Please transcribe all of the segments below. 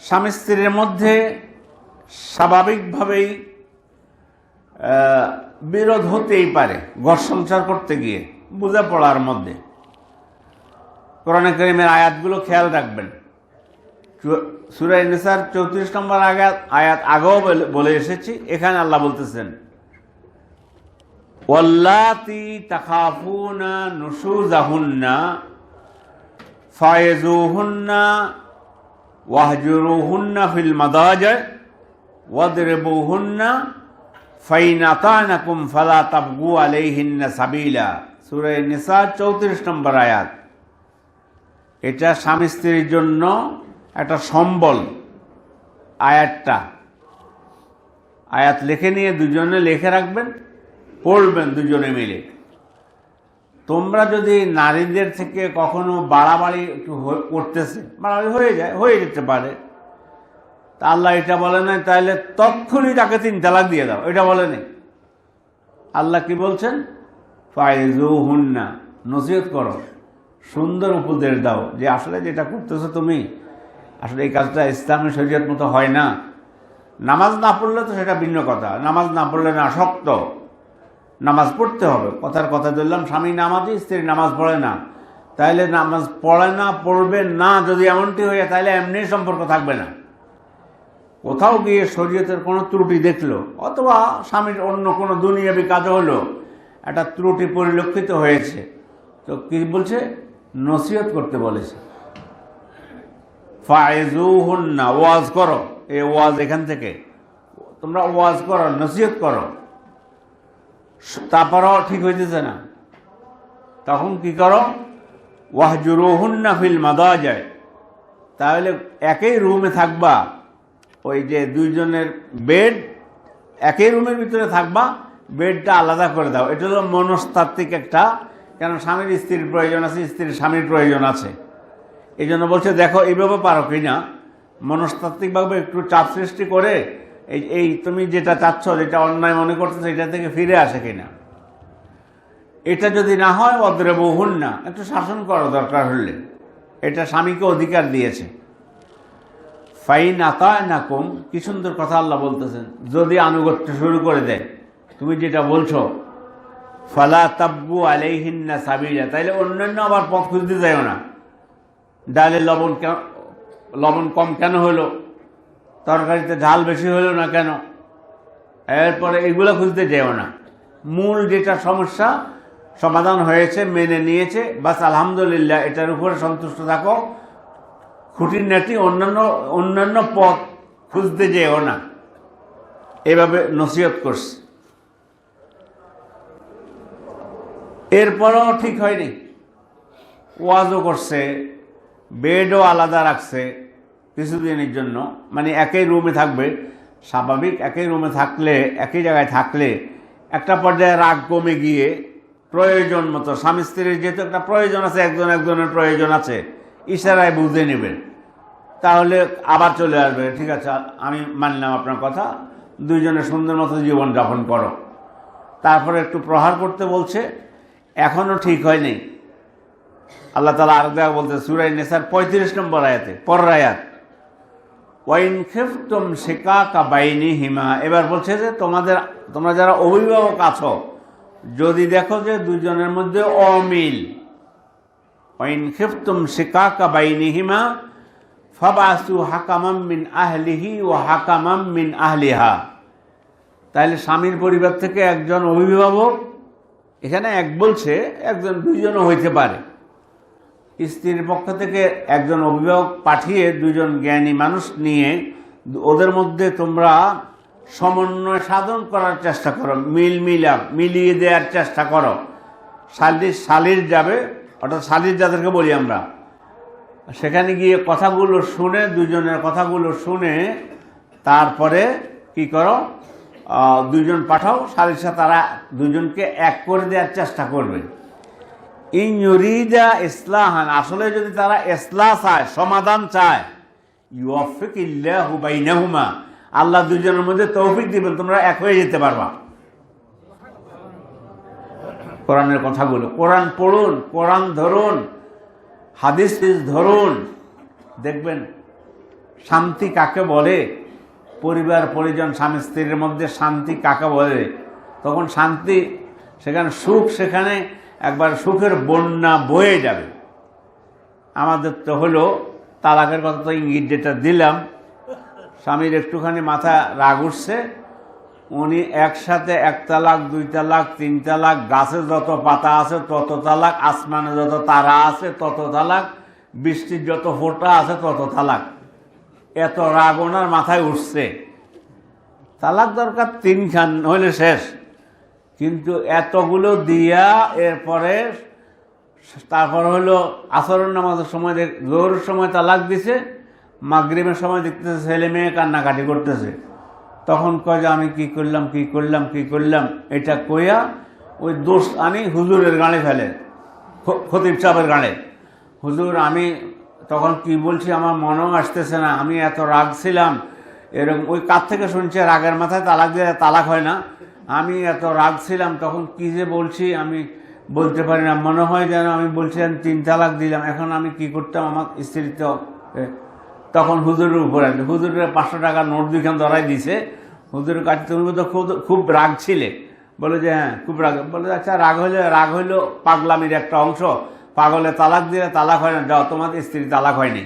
স্বামী স্ত্রীর মধ্যে স্বাভাবিকভাবেই বিরোধ হতেই পারে ঘর সংসার করতে গিয়ে, বোঝাপড়ার মধ্যে। কোরআনে কারীমের আয়াতগুলো খেয়াল রাখবেন। সূরা নিসার 34 নম্বর আয়াত আগেও বলে এসেছি। এখানে আল্লাহ বলতেছেন, ওয়াল্লাতি তাখাফুনা নুশুজাহুন্না ফায়জুহুন্না ওয়াহজুরুহুন্না ফিল মাদাজি ওয়াদরিবুহুন্না ফাইন আতানাকুম ফালা তাবগু আলাইহিন্না সাবিলা। সূরা নিসা 34 নম্বর আয়াত। এটা স্বামী স্ত্রীর জন্য একটা সম্বল। আয়াত লিখে নিয়ে দুজনে লিখে রাখবেন, পড়বেন দুজনে মিলে। তোমরা যদি নারীদের থেকে কখনো বাড়াবাড়ি একটু করতেছে, বাড়াবাড়ি হয়ে যেতে পারে, তা আল্লাহ এটা বলে নাই তাহলে তৎক্ষণই তাকে 3 তালাক দিয়ে দাও, এটা বলে নেই। আল্লাহ কি বলছেন? ফায়জুহুন্না, নসিহত করো, সুন্দর উপদেশ দাও যে আসলে যেটা করতেছো তুমি, আসলে এই কাজটা ইসলামের শরীয়ত মতো হয় না। নামাজ না পড়লে তো সেটা ভিন্ন কথা, নামাজ না পড়লে না শক্ত, নামাজ পড়তে হবে। কথার কথা ধরলাম, স্বামী নামাজি, স্ত্রী নামাজ পড়ে না, তাইলে নামাজ পড়ে না, পড়বে না যদি এমনটি হয়ে, তাহলে এমনি সম্পর্ক থাকবে না। কোথাও গিয়ে শরীয়তের কোনো ত্রুটি দেখলো, অথবা স্বামীর অন্য কোনো দুনিয়াবি কাজ হলো, একটা ত্রুটি পরিলক্ষিত হয়েছে, তো কি বলছে? নসিহত করতে বলেছে। ফায়জুহুন্না, ওয়াজ করো। এই ওয়াজ এখান থেকে তোমরা ওয়াজ করো, নসিহত করো। তারপরও ঠিক হইতেছে না, তখন কি করো? ওয়াহজুরুহুন্না ফিল মাদাজি, তাহলে একই রুমে থাকবা, ওই যে দুইজনের বেড একই রুমের ভিতরে থাকবা, বেডটা আলাদা করে দাও। এটা হলো মনস্তাত্ত্বিক একটা, কেন স্বামীর স্ত্রীর প্রয়োজন আছে, স্ত্রীর স্বামীর প্রয়োজন আছে। এই জন্য বলছে দেখো এইভাবে পারো কিনা, মনস্তাত্ত্বিকভাবে একটু চাপ সৃষ্টি করে এই তুমি যেটা চাচ্ছ, যেটা অন্যায় মনে করতেছো, এটা থেকে ফিরে আসে কিনা। এটা যদি না হয়, ওয়াদরিবুহুন্না, একটু শাসন করো দরকার হলে, এটা স্বামীকে অধিকার দিয়েছে। ফাইন আতানাকুম, কি সুন্দর কথা আল্লাহ বলতেছেন, যদি আনুগত্য শুরু করে দেয় তুমি যেটা বলছো, ফালা তাবগু আলাইহিন্না সাবিলা, তাইলে অন্যান্য আবার পথ খুঁজতে যাও না। ডালে লবণ কম কেন হলো, তরকারিতে ঝাল বেশি হলো না কেন, এরপরে এগুলো খুঁজতে যেও না। মূল যেটা সমস্যা সমাধান হয়েছে, মেনে নিয়েছে, বাস আলহামদুলিল্লাহ, এটার উপরে সন্তুষ্ট থাকো। খুঁটিনাটি অন্যান্য পথ খুঁজতে যেও না। এভাবে নসিহত করছে। এরপরও ঠিক হয়নি, ওয়াজও করছে, বেডও আলাদা রাখছে কিছুদিনের জন্য, মানে একই রুমে থাকবে। স্বাভাবিক একই রুমে থাকলে, একই জায়গায় থাকলে একটা পর্যায়ে রাগ কমে গিয়ে প্রয়োজন মতো, স্বামী স্ত্রীর যেহেতু একটা প্রয়োজন আছে, একজনের প্রয়োজন আছে, ইশারায় বুঝে নেবেন, তাহলে আবার চলে আসবে। ঠিক আছে, আমি মানলাম আপনার কথা, দুইজনের সুন্দর মতো জীবনযাপন করো। তারপরে একটু প্রহার করতে বলছে, এখনও ঠিক হয়নি। আল্লাহ তাআলা আর দেখা বলতে সূরা নিসার 35 নম্বর আয়াতে, পরের আয়াত, ওয়াইন খিফতুম শিকাকা বাইনিহিমা, এবার বলছে যে তোমরা যারা অভিভাবক আছো, যদি দেখো যে দুজনের মধ্যে অমিল, ওয়াইন খিফতুম শিকাকা বাইনিহিমা ফাবাসু হাকামাম মিন আহলিহি ওয়া হাকামাম মিন আহলিহা, তাহলে স্বামীর পরিবার থেকে একজন অভিভাবক, এখানে এক বলছে, একজন দুইজনও হইতে পারে, স্ত্রীর পক্ষ থেকে একজন অভিভাবক পাঠিয়ে দুইজন জ্ঞানী মানুষ নিয়ে ওদের মধ্যে তোমরা সমন্বয় সাধন করার চেষ্টা করো, মিলিয়ে দেওয়ার চেষ্টা করো। শালির যাবে, অর্থাৎ শালির যাদেরকে বলি আমরা, সেখানে গিয়ে কথাগুলো শুনে, দুজনের কথাগুলো শুনে তারপরে কি করো, দুইজন পাঠাও, শালিশা তারা দুজনকে এক করে দেওয়ার চেষ্টা করবে। ইন ইউরিদা ইসলাহান, আসলে যদি তারা ইসলাহ চায়, সমাধান চায়, ইউওয়াফিকিল্লাহু বাইনাহুমা, আল্লাহ দুজনের মধ্যে তৌফিক দিবেন, তোমরা এক হয়ে যেতে পারবা। কোরআনের কথাগুলো, কোরআন পড়ুন, কোরআন ধরুন, হাদিস ধরুন, দেখবেন শান্তি কাকে বলে, পরিবার পরিজন স্বামী স্ত্রীর মধ্যে শান্তি কাকে বলে, তখন শান্তি সেখানে সুখ, সেখানে একবার সুখের বন্যা বয়ে যাবে। আমাদের তো হলো তালাকের কথা তো ইঙ্গিত যেটা দিলাম, স্বামীর একটুখানি মাথা রাগ উঠছে, উনি একসাথে 1 তালাক 2 তালাক 3 তালাক, গাছে যত পাতা আছে তত তালাক, আসমানে যত তারা আছে তত তালাক, বৃষ্টির যত ফোঁটা আছে তত তালাক। এত রাগ ওনার মাথায় উঠছে। তালাক দরকার 3 খান হইলে শেষ, কিন্তু এতগুলো দিয়া এরপরে তারপর হলো আসরের নামাজের সময় জোহরের সময় তালাক দিছে, মাগরিবের সময় দেখতেছে ছেলে মেয়ে কান্নাকাটি করতেছে, তখন কয় যে আমি কি করলাম কি করলাম কি করলাম, এটা কইয়া ওই দোষ আনি হুজুরের গানে ফেলে, খতিব সাহেবের গানে। হুজুর আমি তখন কি বলছি আমার মনেও আসতেছে না, আমি এত রাগ ছিলাম, এরকম ওই কার থেকে শুনছে রাগের মাথায় তালাক দিয়ে তালাক হয় না, আমি এত রাগ ছিলাম তখন কি যে বলছি আমি বলতে পারি না, মনে হয় যেন আমি বলছিলাম 3 তালাক দিলাম, এখন আমি কি করতাম আমার স্ত্রী তো। তখন হুজুরের উপরে হুজুরের 500 টাকা নোট 2খান ধরাই দিছে। হুজুরের কাছে তুমি তো খুব রাগ ছিলে, বলে যে হ্যাঁ খুব রাগ। বলে আচ্ছা রাগ হইলো পাগলামির একটা অংশ, পাগলে তালাক দিলে তালাক হয় না, যাও তোমার স্ত্রী তালাক হয়নি।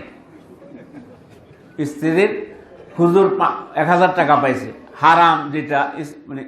স্ত্রীর হুজুর 1000 টাকা পাইছে, হারাম যেটা মানে